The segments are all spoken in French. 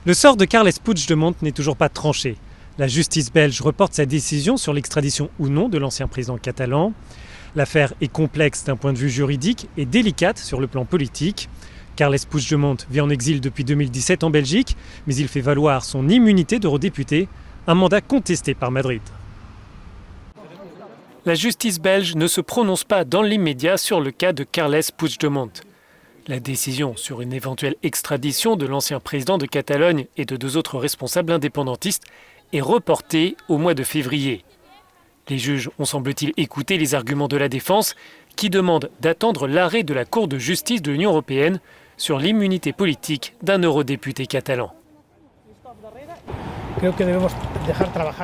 Le sort de Carles Puigdemont n'est toujours pas tranché. La justice belge reporte sa décision sur l'extradition ou non de l'ancien président catalan. L'affaire est complexe d'un point de vue juridique et délicate sur le plan politique. Carles Puigdemont vit en exil depuis 2017 en Belgique, mais il fait valoir son immunité d'eurodéputé, un mandat contesté par Madrid. La justice belge ne se prononce pas dans l'immédiat sur le cas de Carles Puigdemont. La décision sur une éventuelle extradition de l'ancien président de Catalogne et de 2 autres responsables indépendantistes est reportée au mois de février. Les juges ont semble-t-il écouté les arguments de la défense qui demande d'attendre l'arrêt de la Cour de justice de l'Union européenne sur l'immunité politique d'un eurodéputé catalan.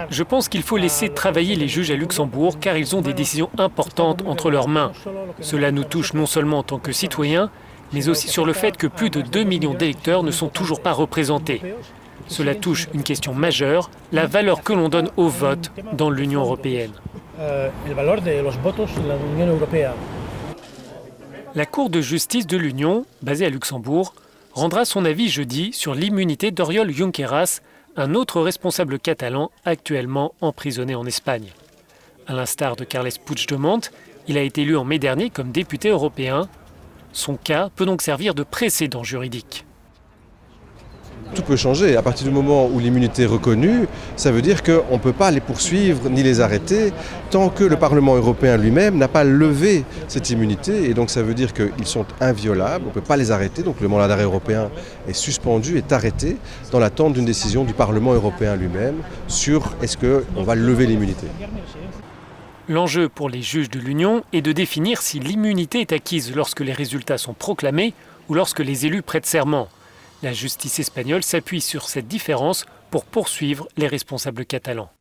Je pense qu'il faut laisser travailler les juges à Luxembourg car ils ont des décisions importantes entre leurs mains. Cela nous touche non seulement en tant que citoyens, mais aussi sur le fait que plus de 2 millions d'électeurs ne sont toujours pas représentés. Cela touche une question majeure, la valeur que l'on donne au vote dans l'Union européenne. La Cour de justice de l'Union, basée à Luxembourg, rendra son avis jeudi sur l'immunité d'Oriol Junqueras, un autre responsable catalan actuellement emprisonné en Espagne. À l'instar de Carles Puigdemont, il a été élu en mai dernier comme député européen. Son cas peut donc servir de précédent juridique. Tout peut changer. À partir du moment où l'immunité est reconnue, ça veut dire qu'on ne peut pas les poursuivre ni les arrêter tant que le Parlement européen lui-même n'a pas levé cette immunité. Et donc ça veut dire qu'ils sont inviolables, on ne peut pas les arrêter. Donc le mandat d'arrêt européen est suspendu, est arrêté dans l'attente d'une décision du Parlement européen lui-même sur est-ce qu'on va lever l'immunité. L'enjeu pour les juges de l'Union est de définir si l'immunité est acquise lorsque les résultats sont proclamés ou lorsque les élus prêtent serment. La justice espagnole s'appuie sur cette différence pour poursuivre les responsables catalans.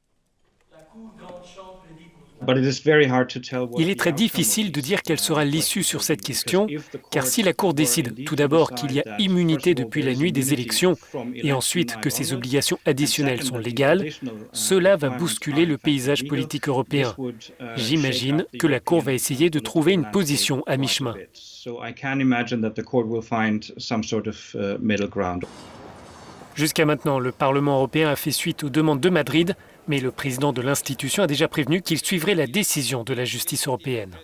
Il est très difficile de dire quelle sera l'issue sur cette question, car si la Cour décide tout d'abord qu'il y a immunité depuis la nuit des élections et ensuite que ces obligations additionnelles sont légales, cela va bousculer le paysage politique européen. J'imagine que la Cour va essayer de trouver une position à mi-chemin. Jusqu'à maintenant, le Parlement européen a fait suite aux demandes de Madrid, mais le président de l'institution a déjà prévenu qu'il suivrait la décision de la justice européenne.